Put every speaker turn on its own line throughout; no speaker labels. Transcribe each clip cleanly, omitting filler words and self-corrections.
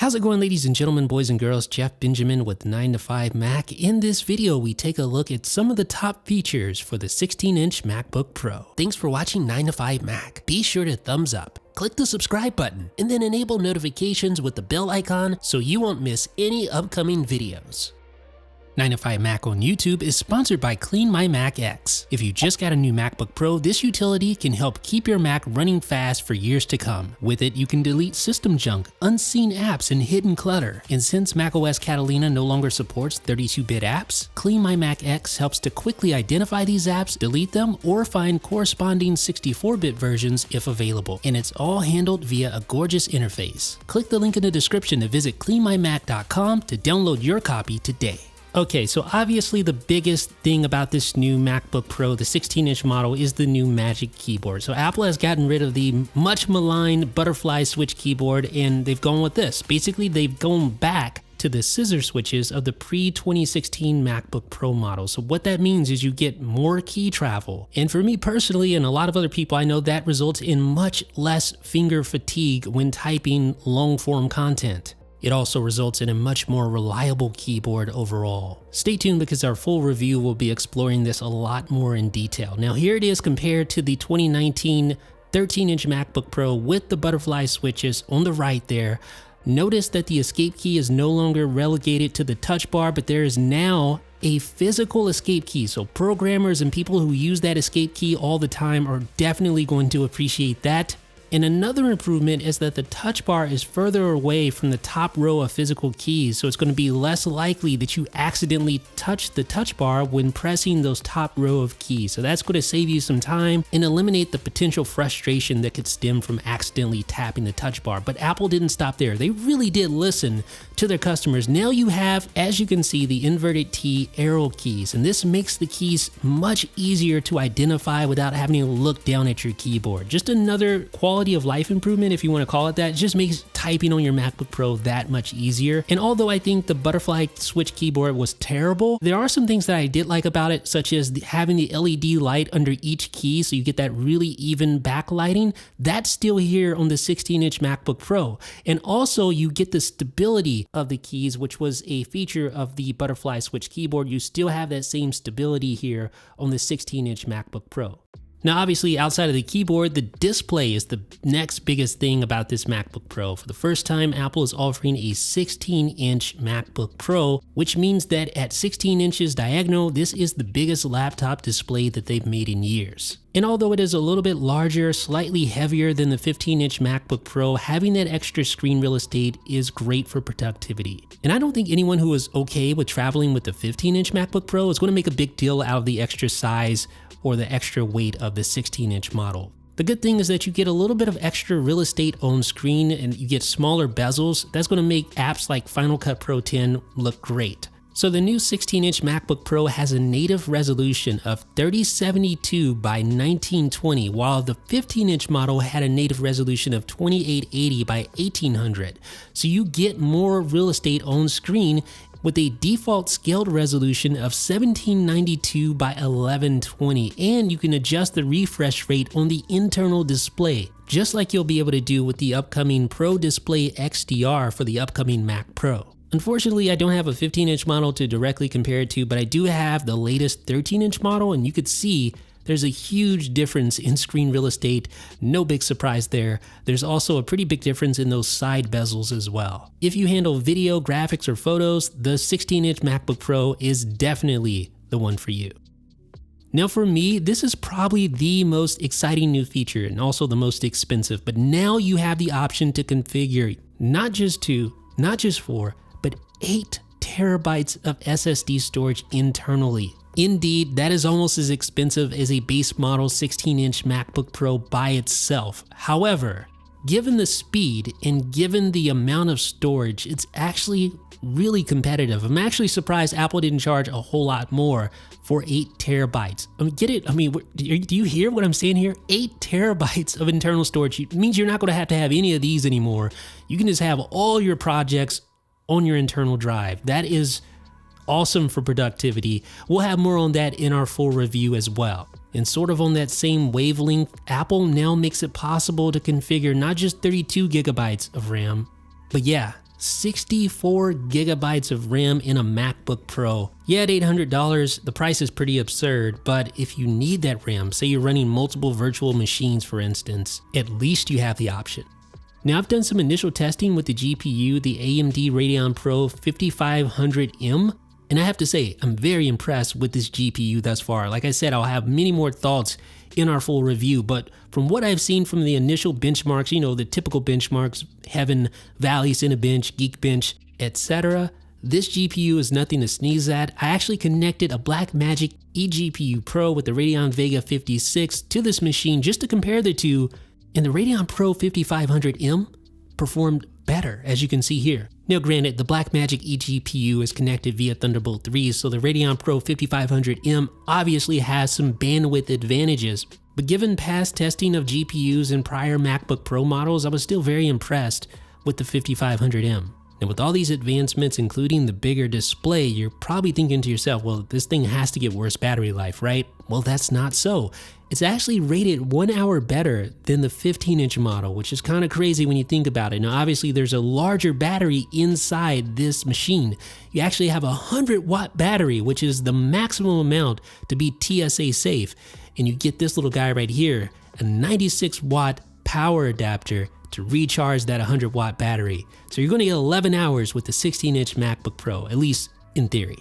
How's it going, ladies and gentlemen, boys and girls? Jeff Benjamin with 9 to 5 Mac. In this video, we take a look at some of the top features for the 16-inch MacBook Pro. Thanks for watching 9 to 5 Mac. Be sure to thumbs up, click the subscribe button, and then enable notifications with the bell icon so you won't miss any upcoming videos. 9 to 5 Mac on YouTube is sponsored by Clean My Mac X. If you just got a new MacBook Pro, this utility can help keep your Mac running fast for years to come. With it, you can delete system junk, unseen apps, and hidden clutter. And since macOS Catalina no longer supports 32-bit apps, Clean My Mac X helps to quickly identify these apps, delete them, or find corresponding 64-bit versions if available. And it's all handled via a gorgeous interface. Click the link in the description to visit cleanmymac.com to download your copy today. Okay, so obviously the biggest thing about this new MacBook Pro, the 16-inch model, is the new Magic Keyboard. So Apple has gotten rid of the much maligned butterfly switch keyboard and they've gone with this. Basically, they've gone back to the scissor switches of the pre-2016 MacBook Pro model. So what that means is you get more key travel. And for me personally, and a lot of other people I know, that results in much less finger fatigue when typing long-form content. It also results in a much more reliable keyboard overall. Stay tuned because our full review will be exploring this a lot more in detail. Now here it is compared to the 2019 13-inch MacBook Pro with the butterfly switches on the right there. Notice that the escape key is no longer relegated to the touch bar, but there is now a physical escape key. So programmers and people who use that escape key all the time are definitely going to appreciate that. And another improvement is that the touch bar is further away from the top row of physical keys, so it's going to be less likely that you accidentally touch the touch bar when pressing those top row of keys. So that's going to save you some time and eliminate the potential frustration that could stem from accidentally tapping the touch bar. But Apple didn't stop there. They really did listen to their customers. Now you have, as you can see, the inverted T arrow keys, and this makes the keys much easier to identify without having to look down at your keyboard. Just another quality of life improvement, if you want to call it that. It just makes typing on your MacBook Pro that much easier. And although I think the butterfly switch keyboard was terrible, there are some things that I did like about it, such as having the LED light under each key so you get that really even backlighting. That's still here on the 16-inch MacBook Pro. And also you get the stability of the keys, which was a feature of the butterfly switch keyboard. You still have that same stability here on the 16-inch MacBook Pro. Now, obviously, outside of the keyboard, the display is the next biggest thing about this MacBook Pro. For the first time, Apple is offering a 16-inch MacBook Pro, which means that at 16 inches diagonal, this is the biggest laptop display that they've made in years. And although it is a little bit larger, slightly heavier than the 15-inch MacBook Pro, having that extra screen real estate is great for productivity. And I don't think anyone who is okay with traveling with the 15-inch MacBook Pro is going to make a big deal out of the extra size or the extra weight of the 16-inch model. The good thing is that you get a little bit of extra real estate on screen and you get smaller bezels. That's going to make apps like Final Cut Pro 10 look great. So the new 16-inch MacBook Pro has a native resolution of 3072 by 1920, while the 15-inch model had a native resolution of 2880 by 1800. So you get more real estate on screen with a default scaled resolution of 1792 by 1120, and you can adjust the refresh rate on the internal display, just like you'll be able to do with the upcoming Pro Display XDR for the upcoming Mac Pro. Unfortunately, I don't have a 15-inch model to directly compare it to, but I do have the latest 13-inch model, and you could see there's a huge difference in screen real estate. No big surprise there. There's also a pretty big difference in those side bezels as well. If you handle video, graphics, or photos, the 16-inch MacBook Pro is definitely the one for you. Now for me, this is probably the most exciting new feature and also the most expensive, but now you have the option to configure not just 2, not just 4, but 8 terabytes of SSD storage internally. Indeed, that is almost as expensive as a base model 16-inch MacBook Pro by itself. However, given the speed and given the amount of storage, it's actually really competitive. I'm actually surprised Apple didn't charge a whole lot more for 8 terabytes. I mean, get it? I mean, do you hear what I'm saying here? 8 terabytes of internal storage. It means you're not going to have any of these anymore. You can just have all your projects on your internal drive. That is awesome for productivity. We'll have more on that in our full review as well. And sort of on that same wavelength, Apple now makes it possible to configure not just 32 gigabytes of RAM, but yeah, 64 gigabytes of RAM in a MacBook Pro. Yeah, at $800, the price is pretty absurd, but if you need that RAM, say you're running multiple virtual machines for instance, at least you have the option. Now I've done some initial testing with the GPU, the AMD Radeon Pro 5500M, and I have to say, I'm very impressed with this GPU thus far. Like I said, I'll have many more thoughts in our full review, but from what I've seen from the initial benchmarks, you know, the typical benchmarks, Heaven, Valley, Cinebench, Geekbench, etc., this GPU is nothing to sneeze at. I actually connected a Blackmagic eGPU Pro with the Radeon Vega 56 to this machine just to compare the two, and the Radeon Pro 5500M performed better, as you can see here. Now granted, the Blackmagic eGPU is connected via Thunderbolt 3, so the Radeon Pro 5500M obviously has some bandwidth advantages, but given past testing of GPUs in prior MacBook Pro models, I was still very impressed with the 5500M. And with all these advancements, including the bigger display, you're probably thinking to yourself, well, this thing has to get worse battery life, right? Well, that's not so. It's actually rated 1 hour better than the 15-inch model, which is kind of crazy when you think about it. Now, obviously, there's a larger battery inside this machine. You actually have a 100-watt battery, which is the maximum amount to be TSA safe. And you get this little guy right here, a 96-watt power adapter to recharge that 100-watt battery. So you're going to get 11 hours with the 16-inch MacBook Pro, at least in theory.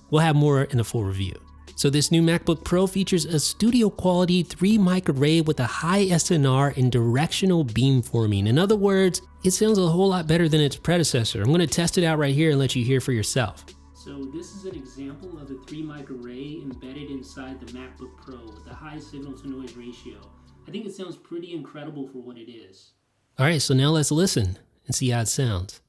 We'll have more in a full review. So this new MacBook Pro features a studio quality 3-mic array with a high SNR and directional beamforming. In other words, it sounds a whole lot better than its predecessor. I'm going to test it out right here and let you hear for yourself. So this is an example of the 3-mic array embedded inside the MacBook Pro with a high signal-to-noise ratio. I think it sounds pretty incredible for what it is. All right, so now let's listen and see how it sounds.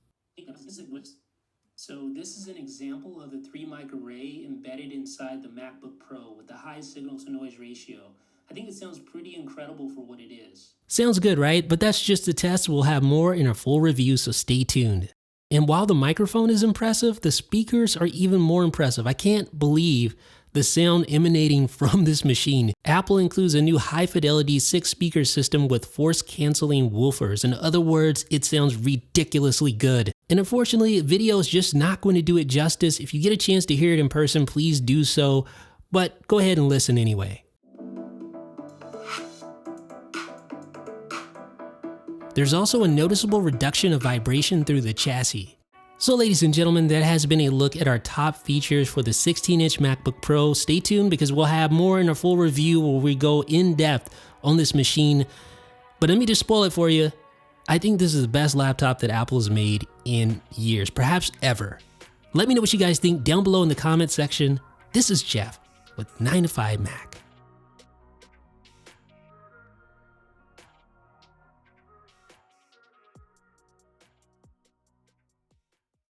So this is an example of the 3-mic array embedded inside the MacBook Pro with the high signal-to-noise ratio. I think it sounds pretty incredible for what it is. Sounds good, right? But that's just a test. We'll have more in our full review, so stay tuned. And while the microphone is impressive, the speakers are even more impressive. I can't believe the sound emanating from this machine. Apple includes a new high-fidelity 6-speaker system with force-canceling woofers. In other words, it sounds ridiculously good. And unfortunately, video is just not going to do it justice. If you get a chance to hear it in person, please do so. But go ahead and listen anyway. There's also a noticeable reduction of vibration through the chassis. So ladies and gentlemen, that has been a look at our top features for the 16-inch MacBook Pro. Stay tuned because we'll have more in a full review where we go in depth on this machine. But let me just spoil it for you. I think this is the best laptop that Apple has made in years, perhaps ever. Let me know what you guys think down below in the comment section. This is Jeff with 9 to 5 Mac.